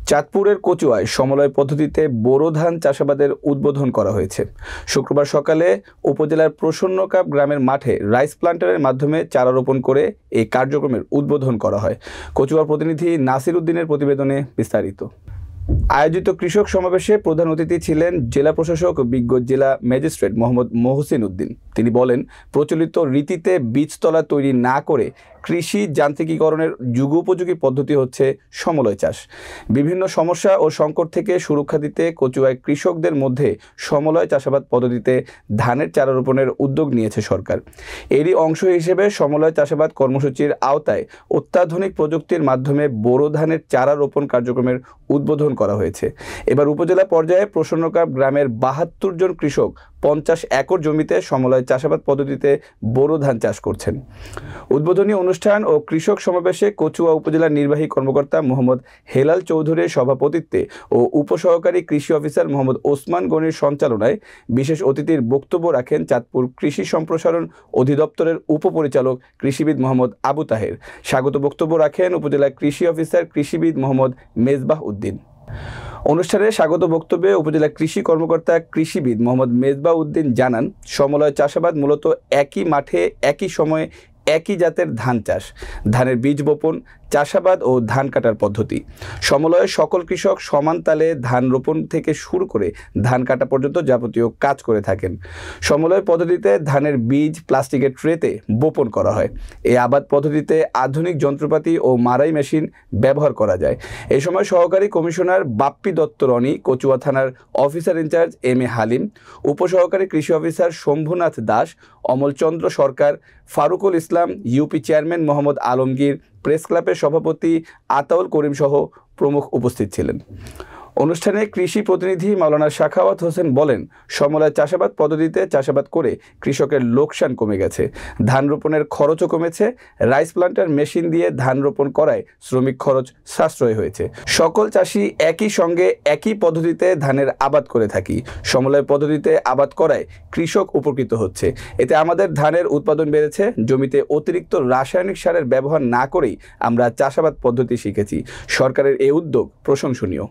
চাঁদপুরের কচুয়ায় সমলয় পদ্ধতিতে বোরো ধান চাষাবাদের উদ্বোধন করা হয়েছে। শুক্রবার সকালে উপজেলার প্রসন্নকাপ গ্রামের মাঠে রাইস প্লান্টারের মাধ্যমে চারা রোপণ করে এই কার্যক্রমের উদ্বোধন করা হয়। কচুয়ার প্রতিনিধি নাসির উদ্দিনের প্রতিবেদনে বিস্তারিত। আয়োজিত কৃষক সমাবেশে প্রধান অতিথি ছিলেন জেলা প্রশাসক ও বিজ্ঞ জেলা ম্যাজিস্ট্রেট মোহাম্মদ মহসিন উদ্দিন। তিনি বলেন, প্রচলিত রীতিতে বীজতলা তৈরি না করে কৃষি যান্ত্রিকীকরণের যুগোপযোগী পদ্ধতি হচ্ছে সমলয় চাষ। বিভিন্ন সমস্যা ও সংকট থেকে সুরক্ষা দিতে কচুয়ায় কৃষকদের মধ্যে সমলয় চাষাবাদ পদ্ধতিতে ধানের চারা রোপণের উদ্যোগ নিয়েছে সরকার। এরই অংশ হিসেবে সমলয় চাষাবাদ কর্মসূচির আওতায় অত্যাধুনিক প্রযুক্তির মাধ্যমে বোরো ধানের চারা রোপণ কার্যক্রমের উদ্বোধন করা হয়েছে। এবার উপজেলা পর্যায়ে প্রসন্নকাপ গ্রামের ৭২ জন কৃষক ৫০ একর জমিতে সমলয় চাষাবাদ পদ্ধতিতে বোরো ধান চাষ করছেন। উদ্বোধনী অনুষ্ঠান ও কৃষক সমাবেশে কচুয়া উপজেলার নির্বাহী কর্মকর্তা মোহাম্মদ হেলাল চৌধুরীর সভাপতিত্বে ও উপসহকারী কৃষি অফিসার মোহাম্মদ ওসমান গনির সঞ্চালনায় বিশেষ অতিথির বক্তব্য রাখেন চাঁদপুর কৃষি সম্প্রসারণ অধিদপ্তরের উপপরিচালক কৃষিবিদ মোহাম্মদ আবু তাহের। স্বাগত বক্তব্য রাখেন উপজেলা কৃষি অফিসার কৃষিবিদ মোহাম্মদ মেজবাহ উদ্দিন। অনুষ্ঠানে স্বাগত বক্তব্যে উপজেলা কৃষি কর্মকর্তা কৃষিবিদ মোহাম্মদ মেজবাহ উদ্দিন জানান, সমলয় চাষাবাদ মূলত একই মাঠে একই সময়ে একই জাতের ধান চাষ, ধানের বীজ বপন, চাষাবাদ ও ধান কাটার পদ্ধতি। সমলয়ে সকল কৃষক সমান তালে ধান রোপণ থেকে শুরু করে ধান কাটা পর্যন্ত যাবতীয় কাজ করে থাকেন। সমলয় পদ্ধতিতে ধানের বীজ প্লাস্টিকের ট্রেতে বপন করা হয়। এই আবাদ পদ্ধতিতে আধুনিক যন্ত্রপাতি ও মারাই মেশিন ব্যবহার করা যায়। এ সময় সহকারী কমিশনার বাপ্পি দত্ত রনি, কচুয়া থানার officer in charge M A Halim, উপসহকারী কৃষি officer Shambhunath Das, Amalchandra Sarkar, Farukul Islam, UP chairman Mohammad Alamgir, press ক্লাবের সভাপতি আতাউল করিম সহ প্রমুখ উপস্থিত ছিলেন। অনুষ্ঠানে কৃষি প্রতিনিধি মাওলানা শাখাওয়াত হোসেন বলেন, সমলয় চাষাবাদ পদ্ধতিতে চাষাবাদ করে কৃষকের লোকসান কমে গেছে, ধান রোপণের খরচও কমেছে। রাইস প্লান্টার মেশিন দিয়ে ধান রোপণ করায় শ্রমিক খরচ সাশ্রয় হয়েছে। সকল চাষি একই সঙ্গে একই পদ্ধতিতে ধানের আবাদ করে থাকি। সমলয় পদ্ধতিতে আবাদ করায় কৃষক উপকৃত হচ্ছে। এতে আমাদের ধানের উৎপাদন বেড়েছে। জমিতে অতিরিক্ত রাসায়নিক সারের ব্যবহার না করেই আমরা চাষাবাদ পদ্ধতি শিখেছি। সরকারের এই উদ্যোগ প্রশংসনীয়।